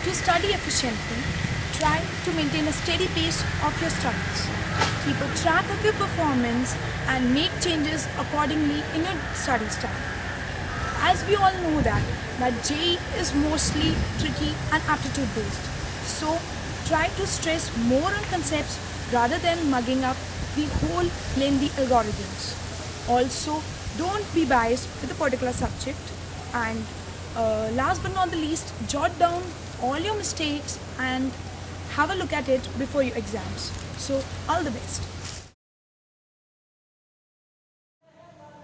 To study efficiently, try to maintain a steady pace of your studies. Keep a track of your performance and make changes accordingly in your study style. As we all know that JEE is mostly tricky and aptitude based. So try to stress more on concepts rather than mugging up the whole lengthy algorithms. Also, don't be biased with a particular subject, and last but not the least, jot down all your mistakes and have a look at it before your exams. So all the best.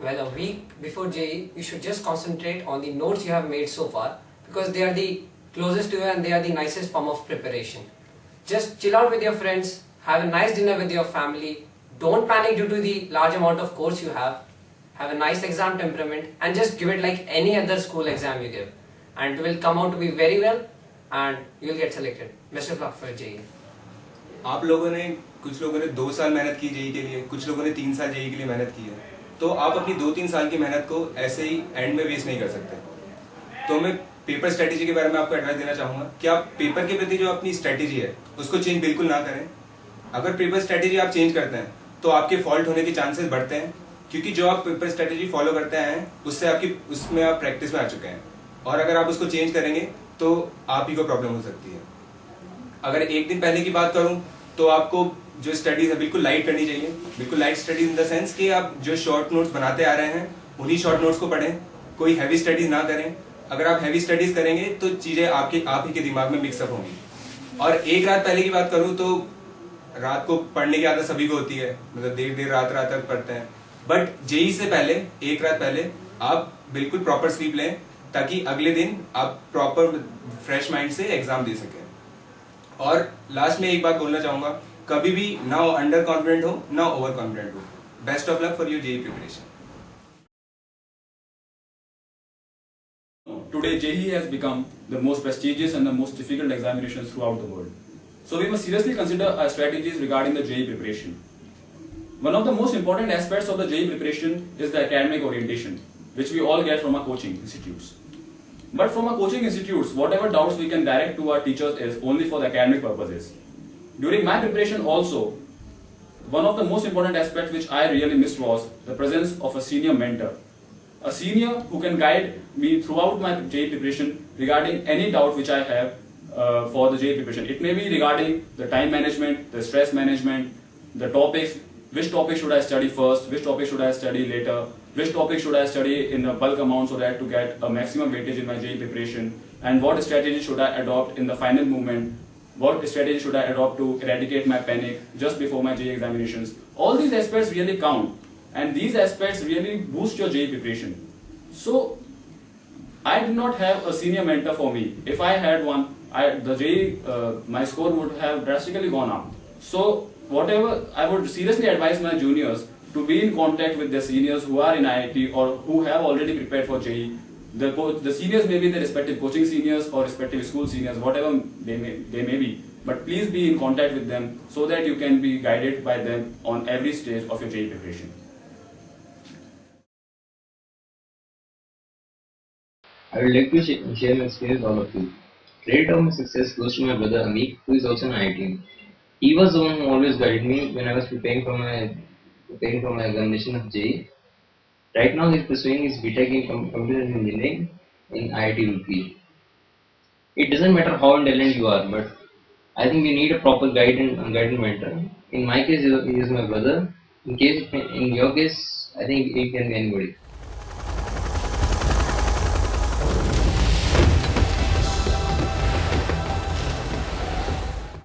Well, a week before JEE, you should just concentrate on the notes you have made so far, because they are the closest to you and they are the nicest form of preparation. Just chill out with your friends, have a nice dinner with your family, don't panic due to the large amount of course you have a nice exam temperament, and just give it like any other school exam you give. And it will come out to be very well and you will get selected. Best of luck for JEE. आप लोगों ने कुछ लोगों ने 2 साल मेहनत की JEE के लिए, कुछ लोगों ने 3 साल जेई के लिए मेहनत की है, तो आप अपनी 2-3 साल की मेहनत को ऐसे ही एंड में वेस्ट नहीं कर सकते। तो मैं पेपर स्ट्रेटेजी के बारे में आपको एडवाइस देना चाहूँगा कि आप पेपर के प्रति जो अपनी स्ट्रेटेजी है उसको चेंज बिल्कुल ना करें। अगर पेपर स्ट्रेटेजी आप चेंज करते हैं तो आपके फॉल्ट होने के चांसेस बढ़ते हैं, क्योंकि जो आप पेपर स्ट्रेटेजी फॉलो करते हैं उसमें आप प्रैक्टिस में आ चुके हैं, और अगर आप उसको चेंज करेंगे तो आप ही को प्रॉब्लम हो सकती है। अगर एक दिन पहले की बात करूं तो आपको जो स्टडीज है बिल्कुल लाइट करनी चाहिए, बिल्कुल light studies in the sense कि आप जो शॉर्ट नोट्स बनाते आ रहे हैं उन्हीं शॉर्ट नोट्स को पढ़ें, कोई हैवी स्टडीज ना करें। अगर आप हैवी स्टडीज करेंगे तो चीज़ें आप ही के दिमाग में मिक्सअप होंगी। और एक रात पहले की बात करूँ तो रात को पढ़ने की आदत सभी को होती है, मतलब देर रात तक पढ़ते हैं, बट जेई से पहले एक रात पहले आप बिल्कुल प्रॉपर स्लीप लें ताकि अगले दिन आप प्रॉपर फ्रेश माइंड से एग्जाम दे सकें। और लास्ट में एक बात बोलना चाहूंगा, कभी भी ना अंडर कॉन्फिडेंट हो ना ओवर कॉन्फिडेंट हो। Best of luck for your JEE preparation. Today, JEE has become the most prestigious and the most difficult examinations throughout the world. So we must seriously consider our strategies regarding the JEE preparation. One of the most important aspects of the JEE preparation is the academic orientation, which we all get from our coaching institutes. But from our coaching institutes, whatever doubts we can direct to our teachers is only for the academic purposes. During my preparation also, one of the most important aspects which I really missed was the presence of a senior mentor. A senior who can guide me throughout my JEE preparation regarding any doubt which I have for the JEE preparation. It may be regarding the time management, the stress management, the topics, which topic should I study first, which topic should I study later, which topic should I study in a bulk amount so that to get a maximum weightage in my JEE preparation, and what strategy should I adopt in the final moment, what strategy should I adopt to eradicate my panic just before my JEE examinations. All these aspects really count, and these aspects really boost your JEE preparation. So I did not have a senior mentor for me. If I had one, the JEE, my score would have drastically gone up. So whatever, I would seriously advise my juniors to be in contact with their seniors who are in IIT or who have already prepared for JEE. The seniors may be the respective coaching seniors or respective school seniors, whatever they may be. But please be in contact with them so that you can be guided by them on every stage of your JEE preparation. I would like to share my experience with all of you. Credit of my success goes to my brother Amit, who is also an IIT. He was the one who always guided me when I was preparing for my examination of JEE. Right now, he is pursuing his BTech in Computer Engineering in IIT Roorkee. It doesn't matter how intelligent you are, but I think we need a proper guide and mentor. In my case, he is my brother. In your case, I think it can be anybody.